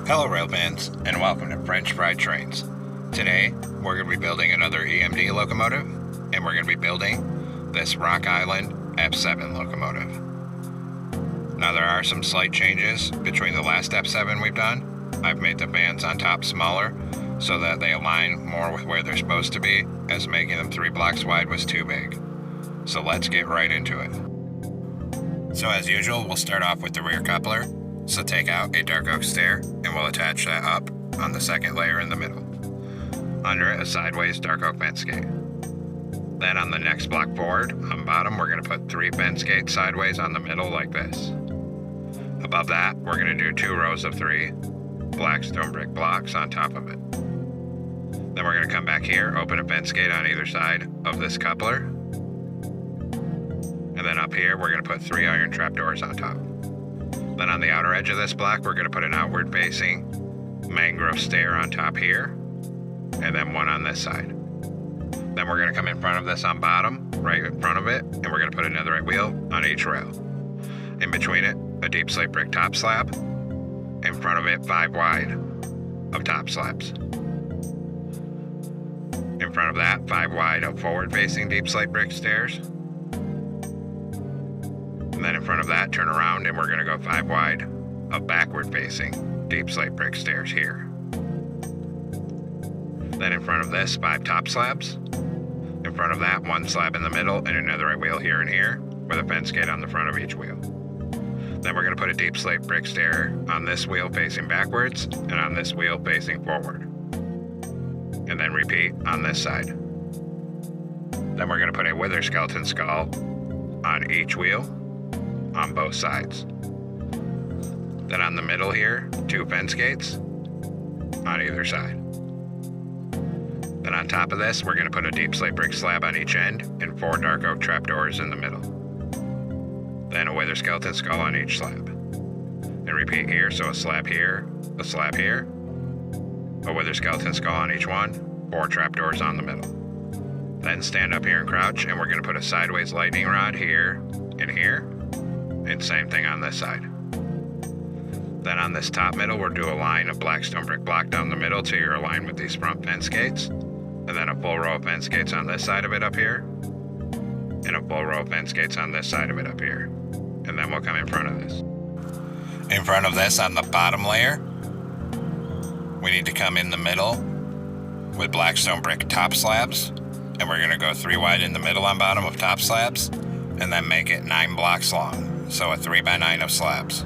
Hello rail fans, and welcome to French Fried Trains. Today, we're going to be building another EMD locomotive, and we're going to be building this Rock Island F7 locomotive. Now there are some slight changes between the last F7 we've done. I've made the fans on top smaller so that they align more with where they're supposed to be, as making them 3 blocks wide was too big. So let's get right into it. So as usual, we'll start off with the rear coupler. So take out a dark oak stair and we'll attach that up on the second layer in the middle. Under it, a sideways dark oak fence gate. Then on the next block forward, on bottom, we're going to put 3 fence gates sideways on the middle like this. Above that, we're going to do 2 rows of 3 black stone brick blocks on top of it. Then we're going to come back here, open a fence gate on either side of this coupler. And then up here, we're going to put 3 iron trapdoors on top. Then on the outer edge of this block, we're going to put an outward facing mangrove stair on top here, and then 1 on this side. Then we're going to come in front of this on bottom, right in front of it, and we're going to put another right wheel on each rail. In between it, a deep slate brick top slab. In front of it, 5 wide of top slabs. In front of that, 5 wide of forward facing deep slate brick stairs. And then in front of that, turn around and we're going to go 5 wide of backward facing deep slate brick stairs here. Then in front of this, 5 top slabs. In front of that, 1 slab in the middle and another right wheel here and here with a fence gate on the front of each wheel. Then we're going to put a deep slate brick stair on this wheel facing backwards and on this wheel facing forward. And then repeat on this side. Then we're going to put a wither skeleton skull on each wheel on both sides. Then on the middle here, 2 fence gates on either side. Then on top of this, we're going to put a deep slate brick slab on each end and 4 dark oak trapdoors in the middle. Then a wither skeleton skull on each slab. And repeat here, so a slab here, a slab here, a wither skeleton skull on each one, 4 trapdoors on the middle. Then stand up here and crouch, and we're going to put a sideways lightning rod here and here. And same thing on this side. Then on this top middle, we'll do a line of black stone brick block down the middle till you're aligned with these front fence gates. And then a full row of fence gates on this side of it up here. And a full row of fence gates on this side of it up here. And then we'll come in front of this. In front of this, on the bottom layer, we need to come in the middle with black stone brick top slabs. And we're going to go 3 wide in the middle on bottom of top slabs. And then make it 9 blocks long. So a 3 by 9 of slabs.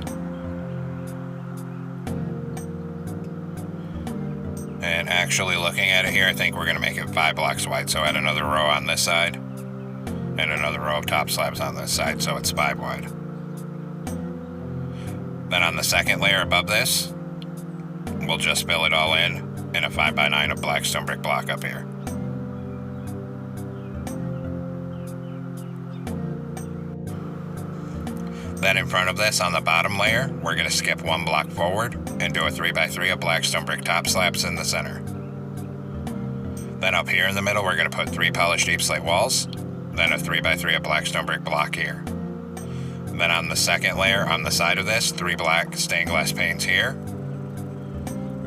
And actually looking at it here, I think we're going to make it 5 blocks wide. So add another row on this side and another row of top slabs on this side, so it's 5 wide. Then on the second layer above this, we'll just fill it all in a 5 by 9 of black stone brick block up here. Then in front of this, on the bottom layer, we're going to skip 1 block forward and do a 3 by 3 of black stone brick top slabs in the center. Then up here in the middle, we're going to put 3 polished deep slate walls, then a 3 by 3 of black stone brick block here. Then on the second layer, on the side of this, 3 black stained glass panes here,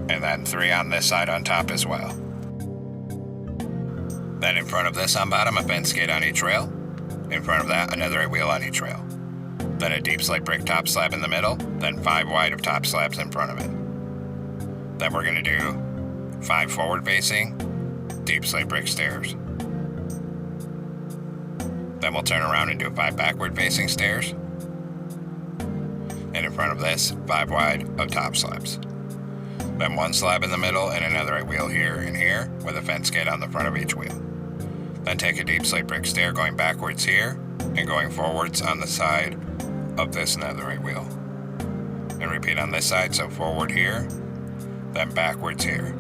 and then 3 on this side on top as well. Then in front of this on bottom, a fence gate on each rail. In front of that, another right wheel on each rail. Then a deep slate brick top slab in the middle, then 5 wide of top slabs in front of it. Then we're going to do 5 forward facing deep slate brick stairs. Then we'll turn around and do 5 backward facing stairs. And in front of this, 5 wide of top slabs. Then 1 slab in the middle and another right wheel here and here with a fence gate on the front of each wheel. Then take a deep slate brick stair going backwards here and going forwards on the side of this nether right wheel. And repeat on this side, so forward here, then backwards here.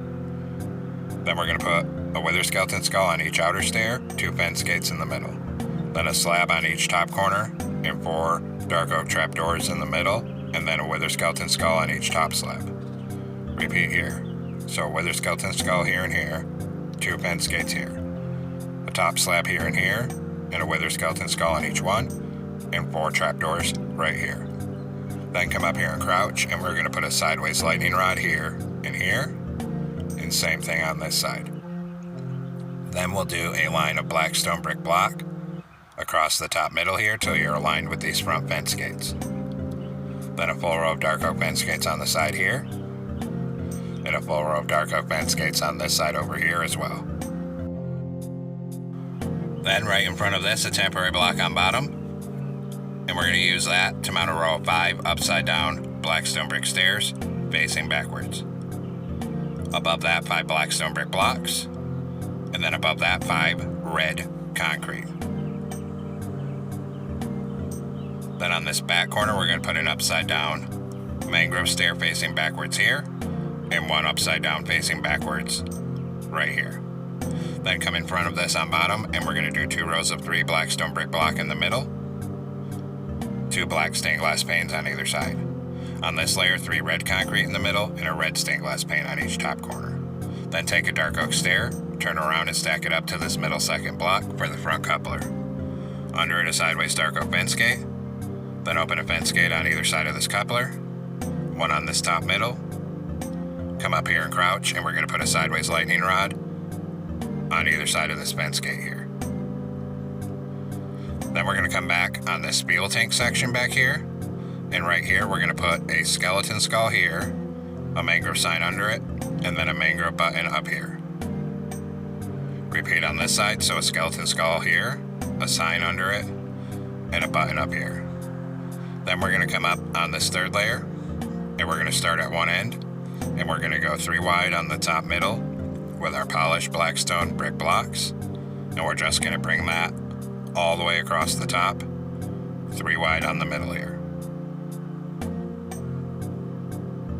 Then we're going to put a wither skeleton skull on each outer stair, 2 fence gates in the middle. Then a slab on each top corner, and 4 dark oak trapdoors in the middle, and then a wither skeleton skull on each top slab. Repeat here. So a wither skeleton skull here and here, 2 fence gates here. A top slab here and here, and a wither skeleton skull on each one, and 4 trapdoors right here. Then come up here and crouch, and we're going to put a sideways lightning rod here and here, and same thing on this side. Then we'll do a line of black stone brick block across the top middle here till you're aligned with these front fence gates. Then a full row of dark oak fence gates on the side here, and a full row of dark oak fence gates on this side over here as well. Then right in front of this, a temporary block on bottom, and we're going to use that to mount a row of 5 upside down black stone brick stairs facing backwards. Above that, 5 black stone brick blocks, and then above that, 5 red concrete. Then on this back corner, we're going to put an upside down mangrove stair facing backwards here, and 1 upside down facing backwards right here. Then come in front of this on bottom, and we're going to do 2 rows of 3 black stone brick block in the middle, 2 black stained glass panes on either side. On this layer, 3 red concrete in the middle, and a red stained glass pane on each top corner. Then take a dark oak stair, turn around and stack it up to this middle second block for the front coupler. Under it, a sideways dark oak fence gate. Then open a fence gate on either side of this coupler, 1 on this top middle. Come up here and crouch, and we're going to put a sideways lightning rod on either side of this fence gate here. Then we're going to come back on this spiel tank section back here, and right here we're going to put a skeleton skull here, a mangrove sign under it, and then a mangrove button up here. Repeat on this side, so a skeleton skull here, a sign under it, and a button up here. Then we're going to come up on this 3rd layer, and we're going to start at one end, and we're going to go 3 wide on the top middle with our polished black stone brick blocks, and we're just going to bring that all the way across the top, 3 wide on the middle here.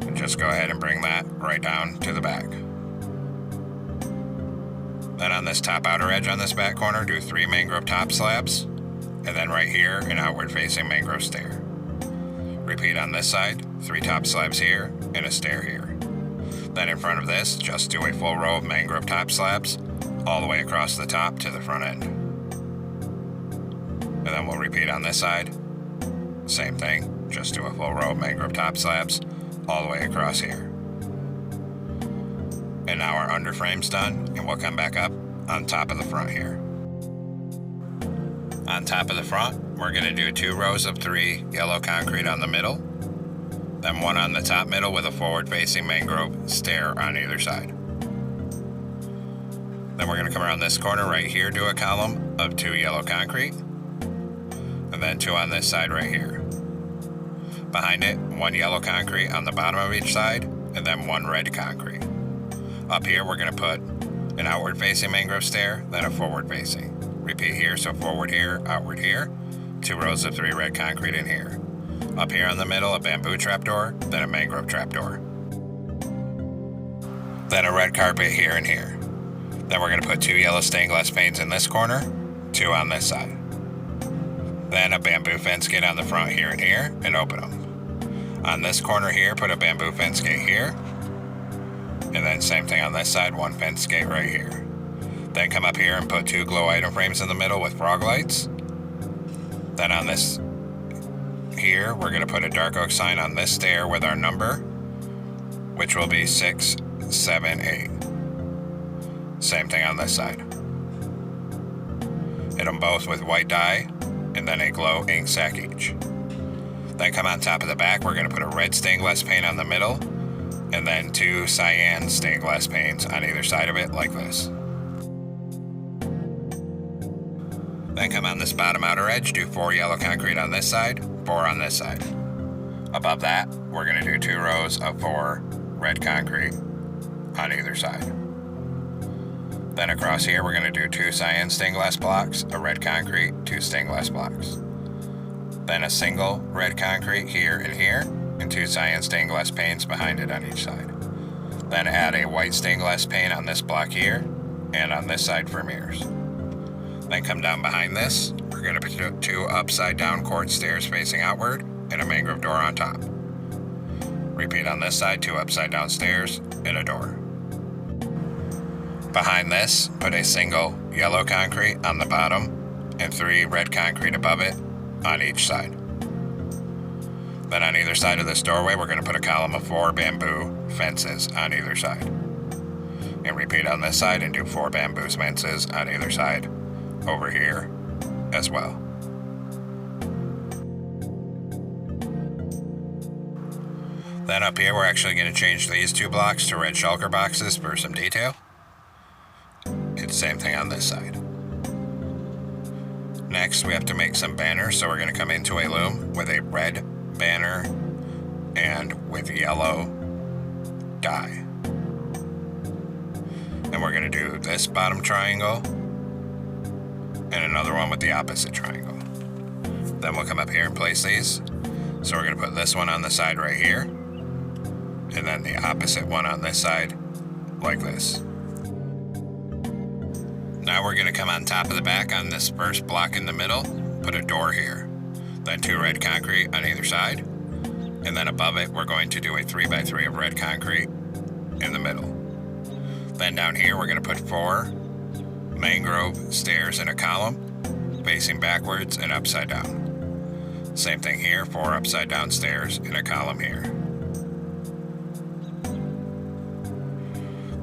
And just go ahead and bring that right down to the back. Then on this top outer edge on this back corner, do 3 mangrove top slabs, and then right here, an outward facing mangrove stair. Repeat on this side, 3 top slabs here, and a stair here. Then in front of this, just do a full row of mangrove top slabs, all the way across the top to the front end. And then we'll repeat on this side, same thing, just do a full row of mangrove top slabs, all the way across here. And now our underframe's done, and we'll come back up on top of the front here. On top of the front, we're going to do 2 rows of 3 yellow concrete on the middle, then 1 on the top middle with a forward-facing mangrove stair on either side. Then we're going to come around this corner right here, do a column of 2 yellow concrete, and then 2 on this side right here. Behind it, 1 yellow concrete on the bottom of each side, and then 1 red concrete. Up here, we're going to put an outward-facing mangrove stair, then a forward-facing. Repeat here, so forward here, outward here. 2 rows of 3 red concrete in here. Up here in the middle, a bamboo trapdoor, then a mangrove trapdoor. Then a red carpet here and here. Then we're going to put 2 yellow stained glass panes in this corner, 2 on this side. Then a bamboo fence gate on the front here and here, and open them. On this corner here, put a bamboo fence gate here, and then same thing on this side, 1 fence gate right here. Then come up here and put 2 glow item frames in the middle with frog lights. Then on this here, we're going to put a dark oak sign on this stair with our number, which will be 6, 7, 8. Same thing on this side. Hit them both with white dye, and then a glow ink sac each. Then come on top of the back, we're going to put a red stained glass pane on the middle, and then 2 cyan stained glass panes on either side of it like this. Then come on this bottom outer edge, do 4 yellow concrete on this side, 4 on this side. Above that, we're going to do 2 rows of 4 red concrete on either side. Then across here, we're going to do 2 cyan stained glass blocks, a red concrete, 2 stained glass blocks. Then a single red concrete here and here, and 2 cyan stained glass panes behind it on each side. Then add a white stained glass pane on this block here, and on this side for mirrors. Then come down behind this, we're going to put 2 upside down quartz stairs facing outward, and a mangrove door on top. Repeat on this side, 2 upside down stairs, and a door. Behind this, put a single yellow concrete on the bottom, and 3 red concrete above it on each side. Then on either side of this doorway, we're going to put a column of 4 bamboo fences on either side. And repeat on this side and do 4 bamboo fences on either side over here as well. Then up here, we're actually going to change these 2 blocks to red shulker boxes for some detail. It's the same thing on this side. Next, we have to make some banners, so we're going to come into a loom with a red banner and with yellow dye. And we're going to do this bottom triangle and another one with the opposite triangle. Then we'll come up here and place these. So we're going to put this one on the side right here, and then the opposite one on this side, like this. Now we're going to come on top of the back on this first block in the middle, put a door here, then 2 red concrete on either side, and then above it we're going to do a 3x3 of red concrete in the middle. Then down here we're going to put 4 mangrove stairs in a column, facing backwards and upside down. Same thing here, 4 upside down stairs in a column here.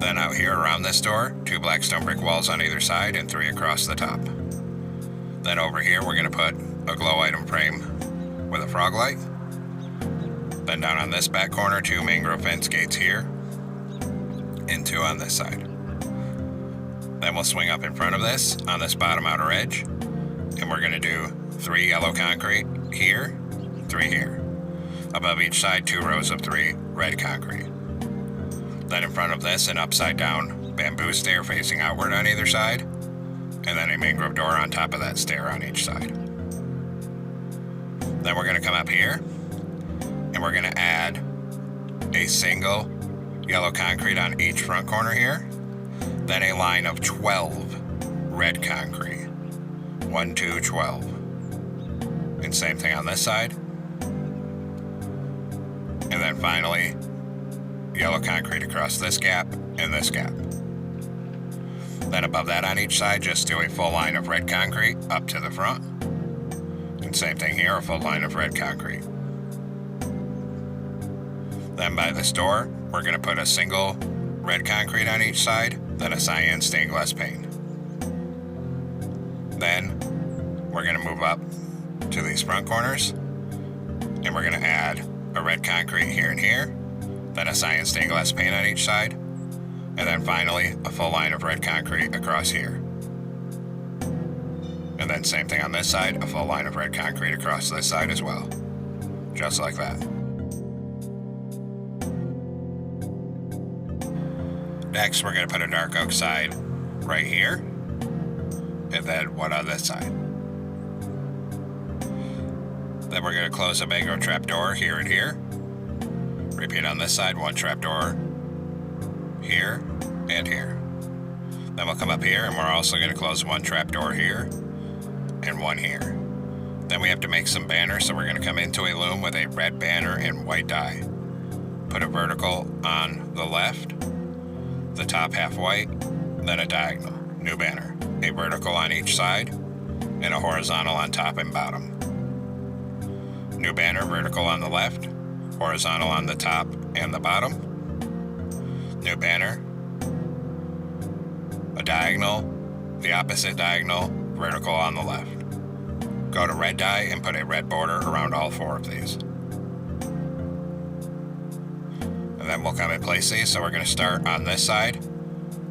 Then out here around this door, 2 black stone brick walls on either side and 3 across the top. Then over here we're going to put a glow item frame with a frog light. Then down on this back corner, 2 mangrove fence gates here and 2 on this side. Then we'll swing up in front of this on this bottom outer edge, and we're going to do 3 yellow concrete here, 3 here. Above each side, 2 rows of 3 red concrete. Then in front of this, an upside down bamboo stair facing outward on either side, and then a mangrove door on top of that stair on each side. Then we're going to come up here and we're going to add a single yellow concrete on each front corner here, then a line of 12 red concrete. 1, 2, 12. And same thing on this side. And then finally, yellow concrete across this gap and this gap. Then above that on each side, just do a full line of red concrete up to the front. And same thing here, a full line of red concrete. Then by this door, we're going to put a single red concrete on each side, then a cyan stained glass pane. Then we're going to move up to these front corners, and we're going to add a red concrete here and here, then a cyan stained glass pane on each side, and then finally a full line of red concrete across here. And then same thing on this side, a full line of red concrete across this side as well. Just like that. Next, we're going to put a dark oak side right here, and then one on this side. Then we're going to close a mangrove trapdoor here and here. Repeat on this side, 1 trapdoor here and here. Then we'll come up here and we're also going to close 1 trapdoor here and 1 here. Then we have to make some banners, so we're going to come into a loom with a red banner and white dye. Put a vertical on the left, the top half white, then a diagonal, new banner. A vertical on each side and a horizontal on top and bottom. New banner, vertical on the left, horizontal on the top and the bottom. New banner, a diagonal, the opposite diagonal, vertical on the left. Go to red dye and put a red border around all 4 of these. And then we'll come and place these, so we're going to start on this side,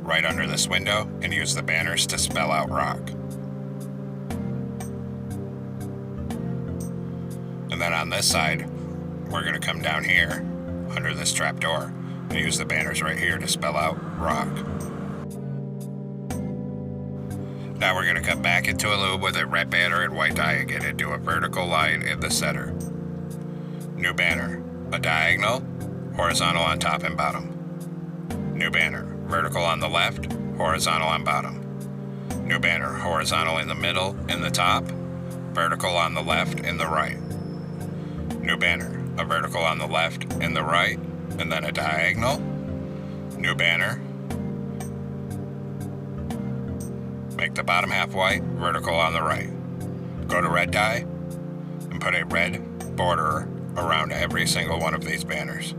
right under this window, and use the banners to spell out rock. And then on this side, we're going to come down here under this trapdoor and use the banners right here to spell out rock. Now we're going to come back into a loop with a red banner and white dye again and do a vertical line in the center. New banner, a diagonal, horizontal on top and bottom. New banner, vertical on the left, horizontal on bottom. New banner, horizontal in the middle and the top, vertical on the left and the right. New banner, a vertical on the left and the right, and then a diagonal. New banner. Make the bottom half white, vertical on the right. Go to red dye and put a red border around every single one of these banners.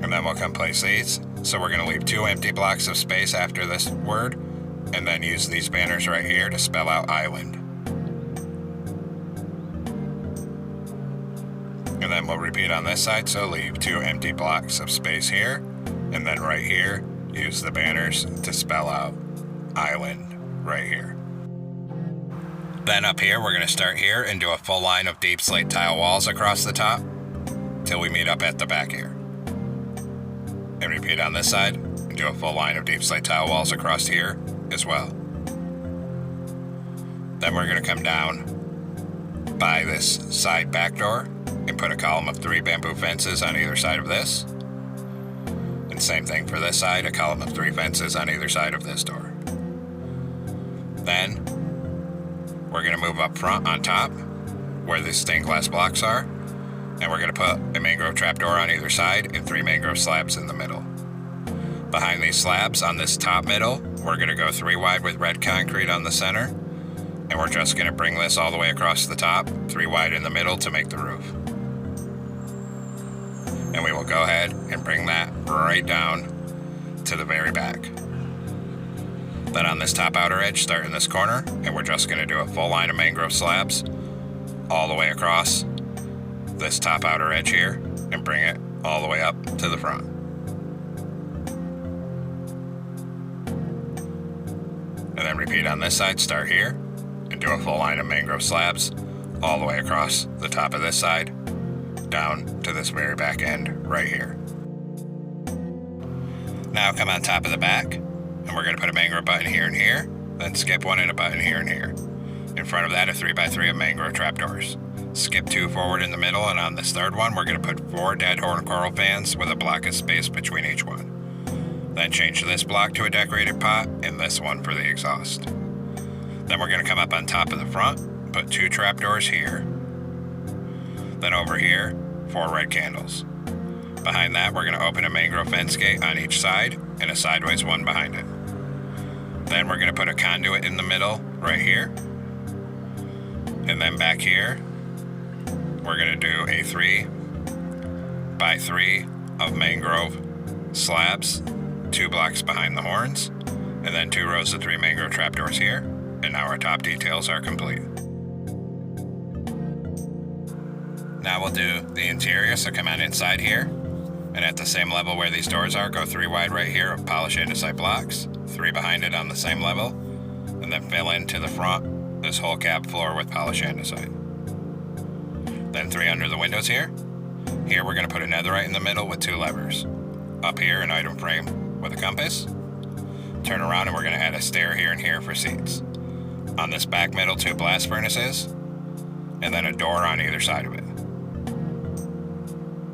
And then we'll come place these. So we're going to leave 2 empty blocks of space after this word, and then use these banners right here to spell out island. And then we'll repeat on this side, so leave 2 empty blocks of space here, and then right here, use the banners to spell out island right here. Then up here, we're going to start here and do a full line of deep slate tile walls across the top till we meet up at the back here. And repeat on this side and do a full line of deep slate tile walls across here as well. Then we're going to come down by this side back door and put a column of 3 bamboo fences on either side of this. And same thing for this side, a column of 3 fences on either side of this door. Then we're going to move up front on top where the stained glass blocks are, and we're going to put a mangrove trapdoor on either side and 3 mangrove slabs in the middle. Behind these slabs on this top middle, we're going to go 3 wide with red concrete on the center, and we're just going to bring this all the way across the top, 3 wide in the middle to make the roof. And we will go ahead and bring that right down to the very back. Then on this top outer edge, start in this corner, and we're just going to do a full line of mangrove slabs all the way across this top outer edge here and bring it all the way up to the front. And then repeat on this side, start here and do a full line of mangrove slabs all the way across the top of this side down to this very back end right here. Now come on top of the back, and we're going to put a mangrove button here and here, then skip 1 and a button here and here. In front of that, a 3x3 of mangrove trapdoors. Skip 2 forward in the middle, and on this third one, we're going to put 4 dead horn coral fans with a block of space between each one. Then change this block to a decorated pot, and this one for the exhaust. Then we're going to come up on top of the front, put 2 trapdoors here. Then over here, 4 red candles. Behind that, we're going to open a mangrove fence gate on each side, and a sideways one behind it. Then we're going to put a conduit in the middle right here. And then back here, we're going to do a 3x3 of mangrove slabs, 2 blocks behind the horns, and then 2 rows of 3 mangrove trapdoors here. And now our top details are complete. Now we'll do the interior, so come on inside here, and at the same level where these doors are, go 3 wide right here of polished andesite blocks, 3 behind it on the same level, and then fill into the front this whole cab floor with polished andesite. Then 3 under the windows here. Here we're going to put a netherite in the middle with 2 levers. Up here an item frame with a compass. Turn around and we're going to add a stair here and here for seats. On this back middle, 2 blast furnaces, and then a door on either side of it.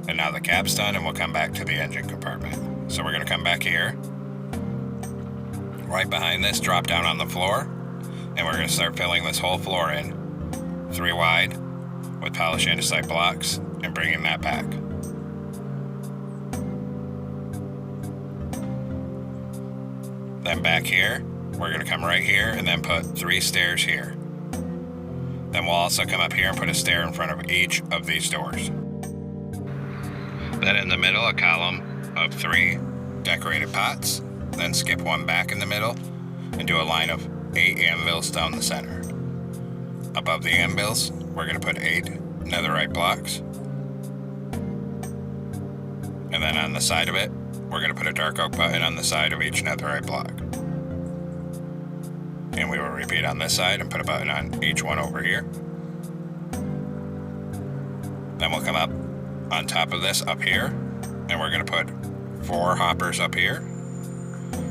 And now the cab's done, and we'll come back to the engine compartment. So we're going to come back here. Right behind this, drop down on the floor, and we're going to start filling this whole floor in. 3 wide with polished andesite blocks and bringing that back. Then back here, we're going to come right here and then put 3 stairs here. Then we'll also come up here and put a stair in front of each of these doors. Then in the middle, a column of 3 decorated pots. Then skip 1 back in the middle and do a line of 8 anvils down the center. Above the anvils, we're going to put 8 netherite blocks. And then on the side of it, we're going to put a dark oak button on the side of each netherite block. And we will repeat on this side and put a button on each one over here. Then we'll come up on top of this up here, and we're going to put 4 hoppers up here,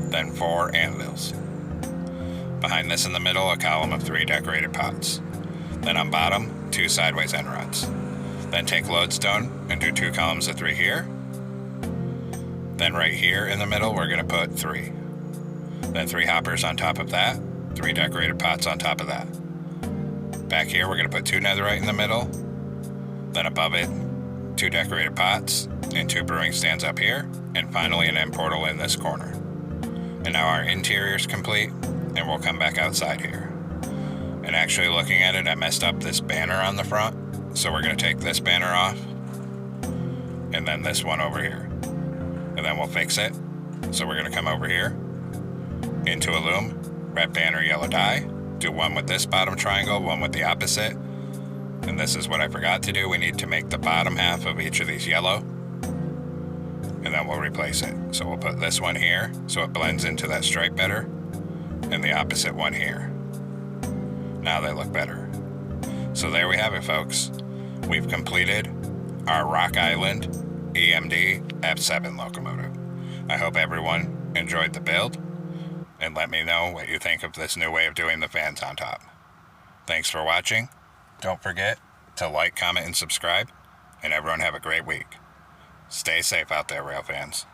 then 4 anvils. Behind this in the middle, a column of 3 decorated pots. Then on bottom, 2 sideways end rods. Then take lodestone and do 2 columns of 3 here. Then right here in the middle, we're going to put 3. Then 3 hoppers on top of that, 3 decorated pots on top of that. Back here, we're going to put 2 netherite in the middle. Then above it, 2 decorated pots and 2 brewing stands up here, and finally an end portal in this corner. And now our interior is complete, and we'll come back outside here. And actually looking at it, I messed up this banner on the front. So we're going to take this banner off. And then this one over here. And then we'll fix it. So we're going to come over here. Into a loom. Red banner, yellow die. Do one with this bottom triangle, one with the opposite. And this is what I forgot to do. We need to make the bottom half of each of these yellow. And then we'll replace it. So we'll put this one here so it blends into that stripe better. And the opposite one here. Now they look better. So there we have it, folks. We've completed our Rock Island EMD F7 locomotive. I hope everyone enjoyed the build, and let me know what you think of this new way of doing the fans on top. Thanks for watching. Don't forget to like, comment, and subscribe, and everyone have a great week. Stay safe out there, rail fans.